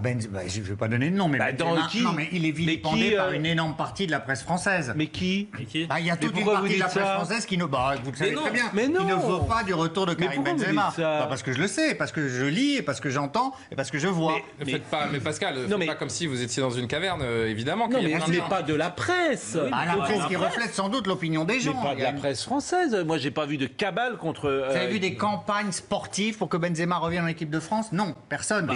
je ne vais pas donner de nom, mais non, mais il est vilipendé par une énorme partie de la presse française. Mais qui? Il y a toute une partie de la presse française qui ne, vous le savez très bien, qui ne veut pas du retour de Karim Benzema. Parce que je le sais, parce que je lis, parce que j'entends, et parce que je vois. Mais Pascal, faites pas comme si vous étiez dans une caverne, évidemment. Non, mais ce n'est pas de la presse. La presse qui reflète sans doute l'opinion des gens. Mais pas de la presse française. Moi, j'ai pas vu de cabale contre... Vous avez vu des campagnes sportives pour que Benzema revienne en équipe de France? Non, personne.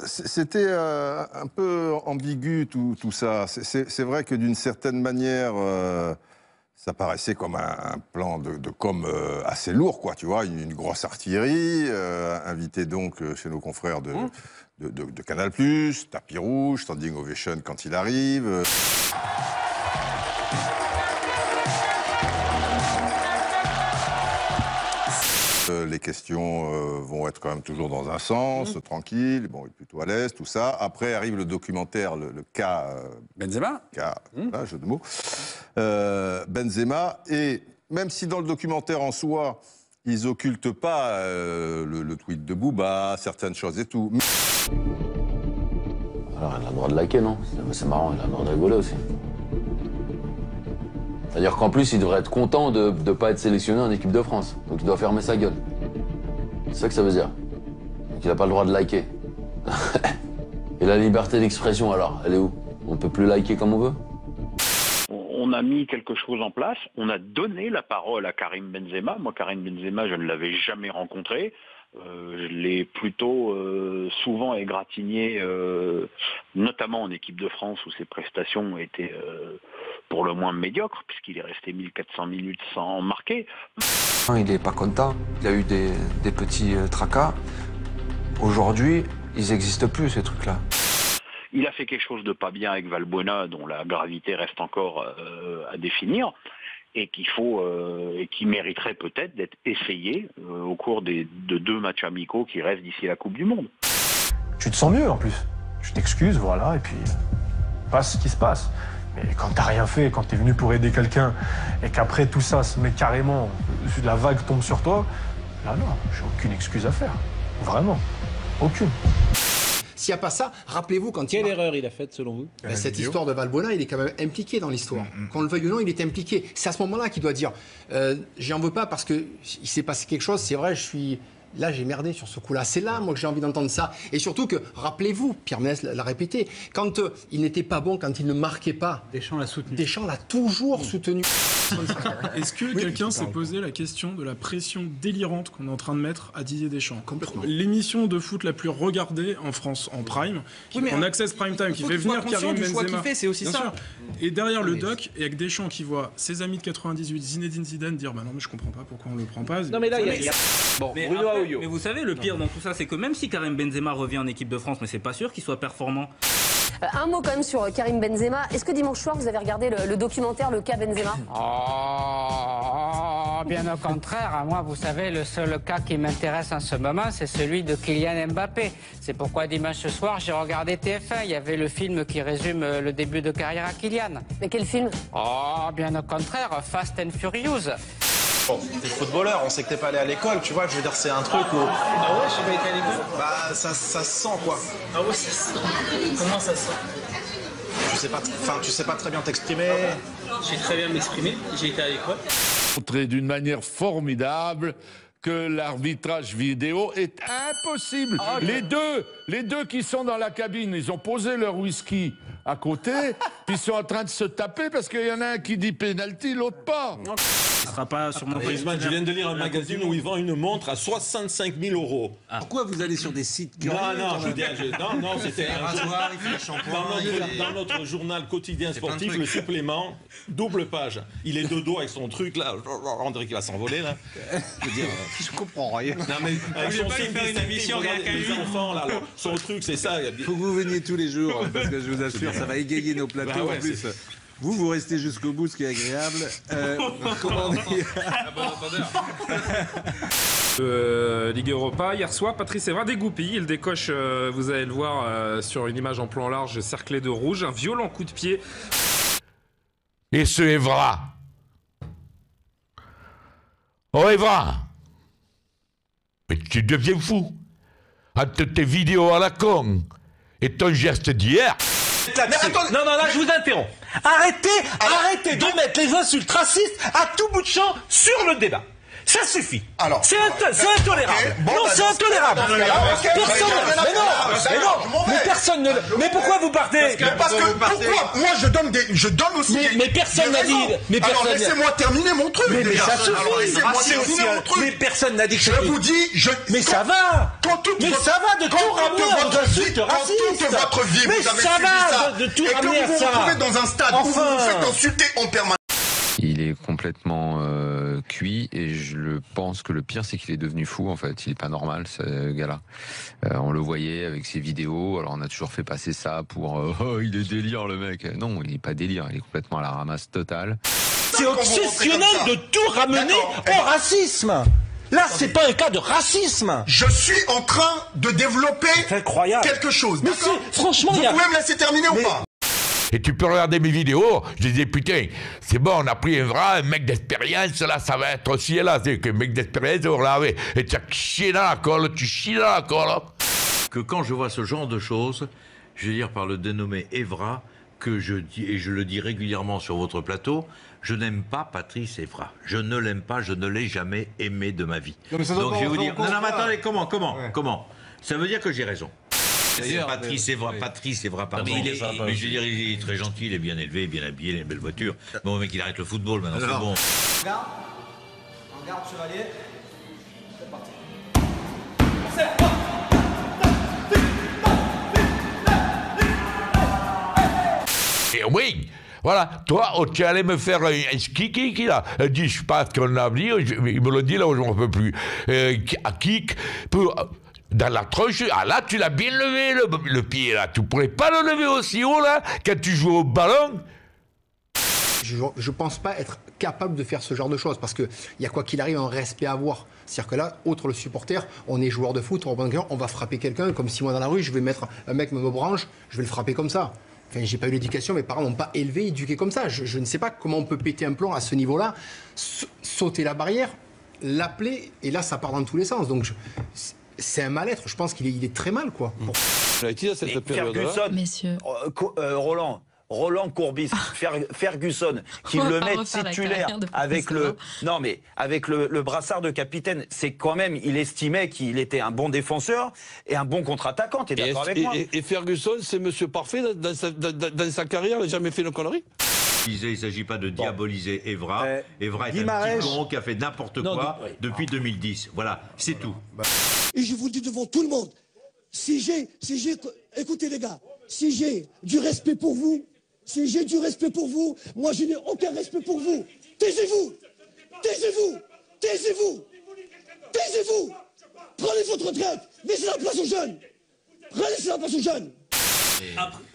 C'était un peu ambigu tout ça. C'est vrai que d'une certaine manière, ça paraissait comme un plan de com assez lourd, quoi. Tu vois, une grosse artillerie, invité donc chez nos confrères de Canal+, tapis rouge, standing ovation quand il arrive. Les questions vont être quand même toujours dans un sens, tranquille, bon, il est plutôt à l'aise, tout ça. Après arrive le documentaire, le cas... Benzema voilà, jeu de mots. Benzema, et même si dans le documentaire en soi, ils occultent pas le tweet de Booba, certaines choses et tout. Alors, il a le droit de liker, non? C'est marrant, il a le droit de rigoler aussi. C'est-à-dire qu'en plus, il devrait être content de ne pas être sélectionné en équipe de France. Donc il doit fermer sa gueule. C'est ça que ça veut dire. Donc il n'a pas le droit de liker. Et la liberté d'expression, alors, elle est où? On peut plus liker comme on veut? On a mis quelque chose en place, on a donné la parole à Karim Benzema. Moi, Karim Benzema, je ne l'avais jamais rencontré. Je l'ai plutôt souvent égratigné, notamment en équipe de France où ses prestations étaient pour le moins médiocres, puisqu'il est resté 1400 minutes sans marquer. Il n'est pas content, il a eu des petits tracas. Aujourd'hui, ils n'existent plus, ces trucs-là. Il a fait quelque chose de pas bien avec Valbuena, dont la gravité reste encore à définir, et qui mériterait peut-être d'être essayé au cours de 2 matchs amicaux qui restent d'ici la Coupe du Monde. Tu te sens mieux en plus. Tu t'excuses, voilà, et puis passe ce qui se passe. Mais quand t'as rien fait, quand t'es venu pour aider quelqu'un, et qu'après tout ça se met carrément, la vague tombe sur toi, là non, j'ai aucune excuse à faire. Vraiment. Aucune. S'il n'y a pas ça, rappelez-vous quand Quelle erreur il a faite selon vous? Cette histoire de Valbuena, il est quand même impliqué dans l'histoire. Qu'on le veuille ou non, il est impliqué. C'est à ce moment-là qu'il doit dire j'en veux pas parce qu'il s'est passé quelque chose, c'est vrai, là, j'ai merdé sur ce coup-là. C'est là, moi, que j'ai envie d'entendre ça. Et surtout que, rappelez-vous, Pierre Ménès l'a répété, quand il n'était pas bon, quand il ne marquait pas, Deschamps l'a soutenu. Deschamps l'a toujours soutenu. Est-ce que quelqu'un s'est posé la question de la pression délirante qu'on est en train de mettre à Didier Deschamps? Complètement. L'émission de foot la plus regardée en France, en prime, en access prime time, qui fait venir Karim Benzema. C'est aussi ça. Et derrière le doc, et avec Deschamps qui voit ses amis de 98, Zinedine Zidane, dire bah non, mais je comprends pas pourquoi on le prend pas. Non, mais là, il y a... Bon, mais vous savez, le pire dans tout ça, c'est que même si Karim Benzema revient en équipe de France, mais c'est pas sûr qu'il soit performant. Un mot quand même sur Karim Benzema. Est-ce que dimanche soir, vous avez regardé le documentaire Le cas Benzema? Bien au contraire. Moi, vous savez, le seul cas qui m'intéresse en ce moment, c'est celui de Kylian Mbappé. C'est pourquoi dimanche soir, j'ai regardé TF1. Il y avait le film qui résume le début de carrière à Kylian. Mais quel film? Bien au contraire, Fast and Furious. Bon, t'es footballeur, on sait que t'es pas allé à l'école, tu vois, je veux dire, c'est un truc où... Ah ouais, j'ai pas été à l'école? Bah, ça se sent, quoi. Ah ouais, ça se sent. Comment ça se sent? Tu sais pas très bien t'exprimer. Je sais très bien m'exprimer, j'ai été à l'école. Montrer d'une manière formidable que l'arbitrage vidéo est impossible. Les deux qui sont dans la cabine, ils ont posé leur whisky à côté, puis ils sont en train de se taper parce qu'il y en a un qui dit penalty, l'autre pas. Ce sera pas sûrement pas. Je viens de lire un magazine où ils vendent une montre à 65 000 €. Pourquoi vous allez sur des sites Non, c'était un rasoir, il fait le shampoing. Dans notre journal quotidien sportif, le supplément, double page. Il est de dos avec son truc là, on dirait qu'il va s'envoler là. Je veux dire, je comprends rien. Non mais avec son signe distinctif, regardez les enfants là, son truc c'est ça. Faut que vous veniez tous les jours parce que je vous assure, ça va égayer nos plateaux en plus. Vous restez jusqu'au bout, ce qui est agréable. Comment dire Ligue Europa, hier soir, Patrice Evra dégoupille. Il décoche, vous allez le voir sur une image en plan large, cerclé de rouge, un violent coup de pied. Et ce Evra. Oh Evra. Mais tu deviens fou. entre tes vidéos à la con et ton geste d'hier. Mais attendez, non, là, je vous interromps. Arrêtez de mettre les insultes racistes à tout bout de champ sur le débat. Ça suffit. Alors, c'est intolérable. Okay. Non, c'est intolérable. Personne ne. Mais pourquoi vous partez? Parce que pourquoi? Moi, je donne aussi. Mais personne n'a dit. Alors, laissez-moi terminer mon truc. Mais ça suffit. Mais personne n'a dit que je vous dis. Mais ça va. Mais ça va de tout ramener aux insultes racistes. Quand toute votre vie, vous avez subi ça, de tout et que vous vous retrouvez dans un stade où vous vous faites insulter en permanence. Il est complètement cuit et je pense que le pire c'est qu'il est devenu fou en fait. Il est pas normal ce gars-là. On le voyait avec ses vidéos. Alors on a toujours fait passer ça pour oh il est délire le mec. Non, il est pas délire. Il est complètement à la ramasse totale. C'est obsessionnel de tout ramener au racisme. Là, c'est pas un cas de racisme. Je suis en train de développer quelque chose. Mais franchement, vous pouvez me laisser terminer ou pas? Et tu peux regarder mes vidéos, je disais putain, c'est bon, on a pris un mec d'expérience, là, ça va être aussi là, c'est qu'un mec d'expérience, on l'avait. Et tu chies dans la colle, Que quand je vois ce genre de choses, je veux dire par le dénommé Evra, que je dis, et je le dis régulièrement sur votre plateau, je n'aime pas Patrice Evra. Je ne l'aime pas, je ne l'ai jamais aimé de ma vie. Donc je vais vous dire, non mais attendez, comment ça veut dire que j'ai raison. Patrice Evra, pardon. Mais je veux dire, il est très gentil, il est bien élevé, bien habillé, il a une belle voiture. Bon, mec, il arrête le football maintenant, c'est bon. En garde, chevalier. C'est parti. Et oui, voilà, toi, tu allais me faire un ski là. Dis, je sais pas ce qu'on a dit, il me le dit là où je ne peux plus. Un kick pour. Dans la tronche, là tu l'as bien levé le pied là, tu pourrais pas le lever aussi haut là quand tu joues au ballon? Je pense pas être capable de faire ce genre de choses parce que il y a quoi qu'il arrive un respect à avoir. C'est-à-dire que là, outre le supporter, on est joueur de foot, on va frapper quelqu'un comme si moi dans la rue, je vais mettre un mec me branche, je vais le frapper comme ça. Enfin, j'ai pas eu l'éducation, mes parents m'ont pas élevé, éduqué comme ça. Je ne sais pas comment on peut péter un plomb à ce niveau-là, sauter la barrière, l'appeler et là ça part dans tous les sens. Donc c'est un mal-être, je pense qu'il est très mal, quoi. Ferguson, Roland Courbis, Ferguson, qui le met titulaire avec le brassard de capitaine, c'est quand même, il estimait qu'il était un bon défenseur et un bon contre-attaquant. T'es d'accord avec moi? Et Ferguson, c'est monsieur parfait dans sa carrière, il n'a jamais fait une connerie. Il ne s'agit pas de diaboliser Evra. Evra est un petit con qui a fait n'importe quoi depuis 2010. Voilà, c'est tout. Et je vous le dis devant tout le monde, écoutez les gars, si j'ai du respect pour vous, moi je n'ai aucun respect pour vous. Taisez-vous. Prenez votre retraite, laissez la place aux jeunes.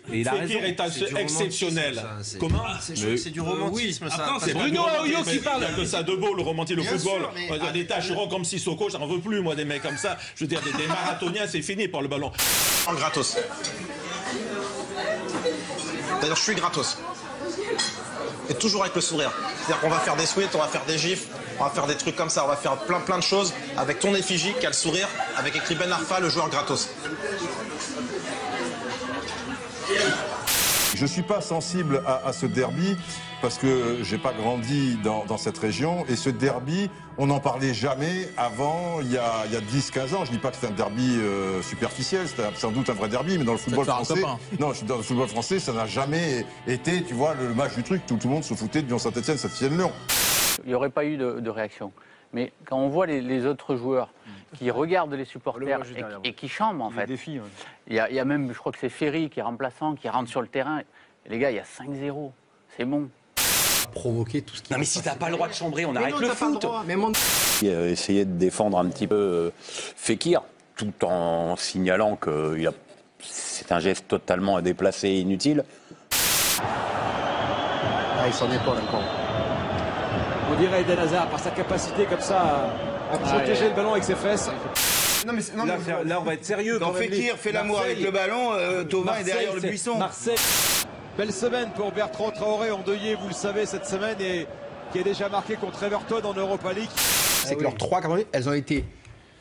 Mais Fekir est exceptionnel. Comment? C'est du romantisme, ça. C'est Bruno Aoyo qui parle. Que ça de beau, le romantisme, le football. Des tâcherons comme Sissoko, j'en veux plus, moi, des mecs comme ça. Je veux dire, des marathoniens, c'est fini pour le ballon. Gratos. D'ailleurs, je suis gratos. Et toujours avec le sourire. C'est-à-dire qu'on va faire des sweats, on va faire des gifs, on va faire des trucs comme ça, on va faire plein de choses avec ton effigie qui a le sourire, avec écrit Ben Arfa, le joueur gratos. Je ne suis pas sensible à ce derby parce que j'ai pas grandi dans cette région et ce derby, on n'en parlait jamais avant, il y a 10-15 ans. Je dis pas que c'est un derby superficiel, c'est sans doute un vrai derby, mais dans le football français, dans le football français, ça n'a jamais été, tu vois, le match du truc, tout le monde se foutait de Lyon-Saint-Etienne, Saint-Etienne-Lyon. Il n'y aurait pas eu de réaction. Mais quand on voit les autres joueurs qui regardent les supporters et qui chambrent, en fait, il y a même, je crois que c'est Ferry qui est remplaçant, qui rentre sur le terrain. Et les gars, il y a 5-0. C'est bon. Provoquer tout ce qui... Non mais si t'as pas le droit de chambrer, on arrête le foot. Essayer de défendre un petit peu Fekir, tout en signalant que c'est un geste totalement déplacé et inutile. Il s'en est pas encore. On dirait Eden Hazard, par sa capacité comme ça à protéger le ballon avec ses fesses. Non, là, on va être sérieux. Quand Fekir fait l'amour avec le ballon, Thauvin est derrière le buisson. Marseille. Belle semaine pour Bertrand Traoré, endeuillé, vous le savez, cette semaine, et qui est déjà marqué contre Everton en Europa League. C'est que leurs 3 campagnes, elles ont été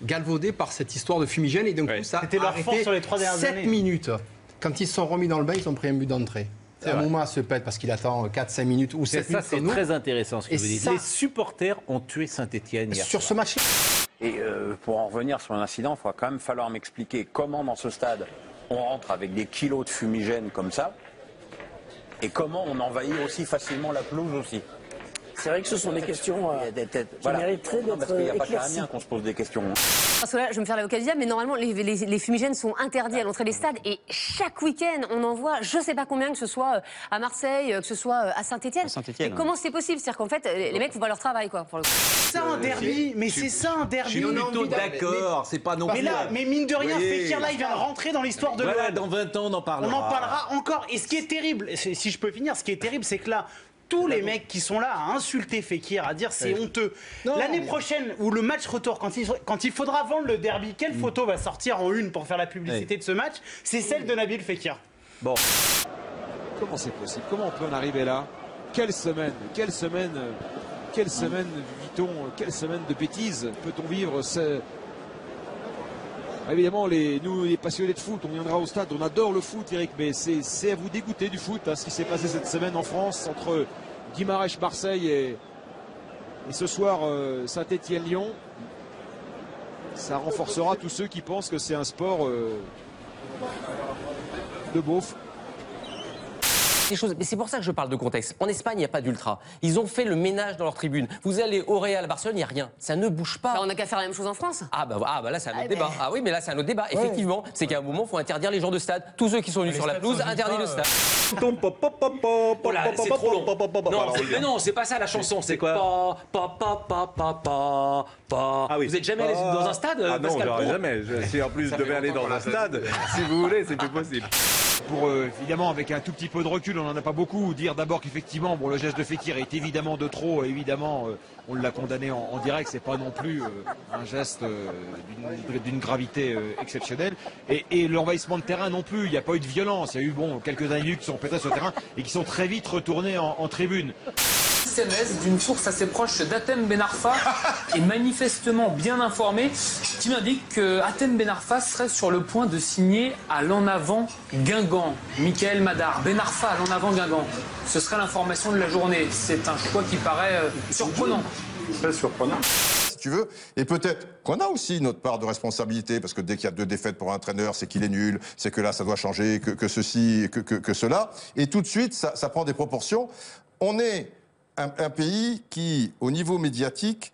galvaudés par cette histoire de fumigène et d'un coup ça C'était a leur arrêté force sur les 3 dernières 7 années. minutes. Quand ils se sont remis dans le bain, ils ont pris un but d'entrée. À un moment, elle se pète parce qu'il attend 4-5 minutes ou 7 minutes. Ça, c'est très intéressant ce que Et vous dites. ça- Les supporters ont tué Saint-Etienne hier Sur ce match. Et pour en revenir sur l'incident, il va quand même falloir m'expliquer comment dans ce stade on rentre avec des kilos de fumigène comme ça et comment on envahit aussi facilement la pelouse aussi. C'est vrai que ce sont des questions qui mériteraient d'être Parce qu'il n'y a pas qu'à éclaircies. rien qu'on se pose des questions. Parce que là, je vais me faire l'avocat du diable, mais normalement, les fumigènes sont interdits à l'entrée des stades. Et chaque week-end, on en voit, je ne sais pas combien, que ce soit à Marseille, que ce soit à Saint-Etienne. Mais comment c'est possible? C'est-à-dire qu'en fait, les mecs font pas leur travail, quoi. Pour le coup. C'est ça un derby, mais c'est ça un derby. Je suis plutôt d'accord, c'est pas non plus. Mais mine de rien, Voyez, Fekir là, il vient de rentrer dans l'histoire de Voilà, l'OM. dans 20 ans, on en parlera. On en parlera encore. Et ce qui est terrible, si je peux finir, ce qui est terrible, c'est que là, tous les mecs qui sont là à insulter Fekir, à dire c'est honteux. L'année prochaine, ou le match retour, quand il faudra vendre le derby, quelle photo va sortir en une pour faire la publicité de ce match? C'est celle de Nabil Fekir. Bon. Comment c'est possible? Comment on peut en arriver là? Quelle semaine vit-on? Quelle semaine de bêtises peut-on vivre? Évidemment, nous, les passionnés de foot, on viendra au stade, on adore le foot, Eric, mais c'est à vous dégoûter du foot, ce qui s'est passé cette semaine en France entre Guimarães, Marseille et ce soir Saint-Etienne-Lyon. Ça renforcera tous ceux qui pensent que c'est un sport de beauf. Mais c'est pour ça que je parle de contexte. En Espagne, il n'y a pas d'ultra. Ils ont fait le ménage dans leur tribune. Vous allez au Real, à Barcelone, il n'y a rien. Ça ne bouge pas. On n'a qu'à faire la même chose en France. Ah bah là, c'est un autre débat. Ah oui, mais là, c'est un autre débat. Effectivement, c'est qu'à un moment, il faut interdire les gens de stade. Tous ceux qui sont venus sur la pelouse, interdit le stade. Oh là, c'est trop long. Non, non, c'est pas ça la chanson. C'est quoi? Ah oui. Vous êtes jamais allé dans un stade, Ah non, Pascal j'aurais Pro? jamais. Si en plus je devais aller dans un stade, si vous voulez, c'est plus possible. Pour évidemment, avec un tout petit peu de recul, on n'en a pas beaucoup, dire d'abord qu'effectivement, bon, le geste de Fekir est évidemment de trop, évidemment, on l'a condamné en direct, c'est pas non plus un geste d'une gravité exceptionnelle. Et l'envahissement de terrain non plus, il n'y a pas eu de violence, il y a eu quelques individus qui sont pétés sur le terrain et qui sont très vite retournés en tribune. SMS d'une source assez proche d'Atem Ben Arfa et manifestement bien informée qui m'indique que Atem Ben Arfa serait sur le point de signer à l'en avant Guingamp. Michael Madar, Ben Arfa à l'en avant Guingamp. Ce serait l'information de la journée. C'est un choix qui paraît surprenant. Très surprenant. Si tu veux, et peut-être qu'on a aussi notre part de responsabilité, parce que dès qu'il y a 2 défaites pour un entraîneur, c'est qu'il est nul, c'est que là, ça doit changer, que ceci, que cela. Et tout de suite, ça prend des proportions. On est un pays qui, au niveau médiatique,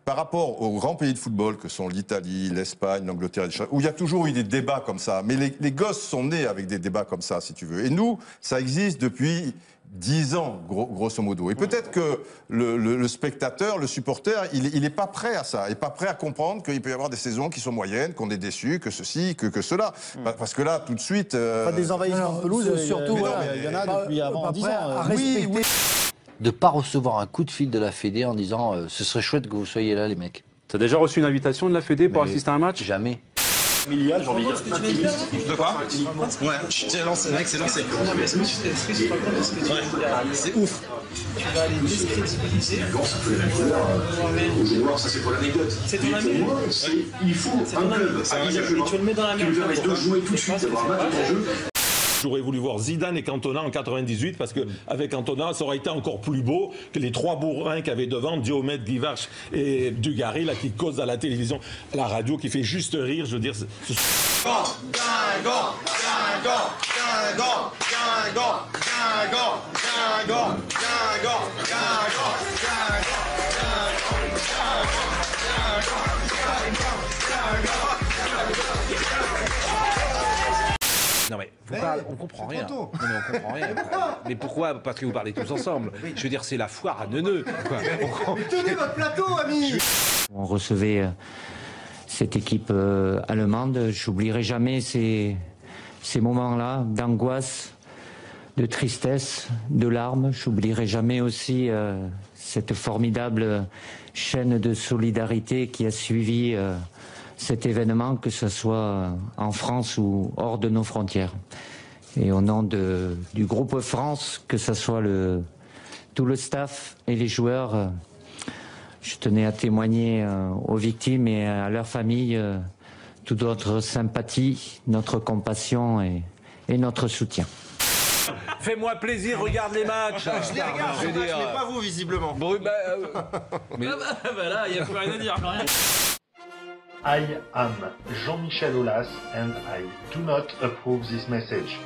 par rapport aux grands pays de football que sont l'Italie, l'Espagne, l'Angleterre, où il y a toujours eu des débats comme ça, mais les gosses sont nés avec des débats comme ça, si tu veux. Et nous, ça existe depuis 10 ans, grosso modo. Et peut-être que le spectateur, le supporter, il n'est pas prêt à ça, il n'est pas prêt à comprendre qu'il peut y avoir des saisons qui sont moyennes, qu'on est déçu, que ceci, que cela. Parce que là, tout de suite... Pas des envahissements de pelouse, surtout, il y en a depuis avant 10 ans. Oui, oui. De ne pas recevoir un coup de fil de la Fédé en disant ce serait chouette que vous soyez là, les mecs. T'as déjà reçu une invitation de la Fédé pour assister à un match? Jamais. Milliard, j'ai envie de dire. De quoi? Ouais, c'est lancé, mec, c'est lancé. Ouais, c'est ouf. Tu vas les décrédibiliser. Aux joueurs, ça c'est pour l'anecdote. C'est ton ami? Il faut un club. Et tu le mets dans la merde. Qui lui permet de jouer tout de suite, d'avoir un match en jeu. J'aurais voulu voir Zidane et Cantona en 98 parce qu'avec Cantona, ça aurait été encore plus beau que les 3 bourrins qu'il y avait devant, Diomède, Guivarch et Dugarry, là, qui causent à la télévision, à la radio, qui fait juste rire. Je veux dire. Non mais on comprend rien. Non, mais on comprend rien. Mais pourquoi? Parce que vous parlez tous ensemble. Je veux dire, c'est la foire à neuneux. Tenez votre plateau, amis. On recevait cette équipe allemande. J'oublierai jamais ces moments-là d'angoisse, de tristesse, de larmes. J'oublierai jamais aussi cette formidable chaîne de solidarité qui a suivi cet événement, que ce soit en France ou hors de nos frontières. Et au nom du groupe France, que ce soit tout le staff et les joueurs, Je tenais à témoigner aux victimes et à leurs familles toute notre sympathie, notre compassion et notre soutien. Fais-moi plaisir, regarde les matchs. Je les regarde, mais pas vous, visiblement. Bon, là, il n'y a plus rien à dire. I am Jean-Michel Aulas and I do not approve this message.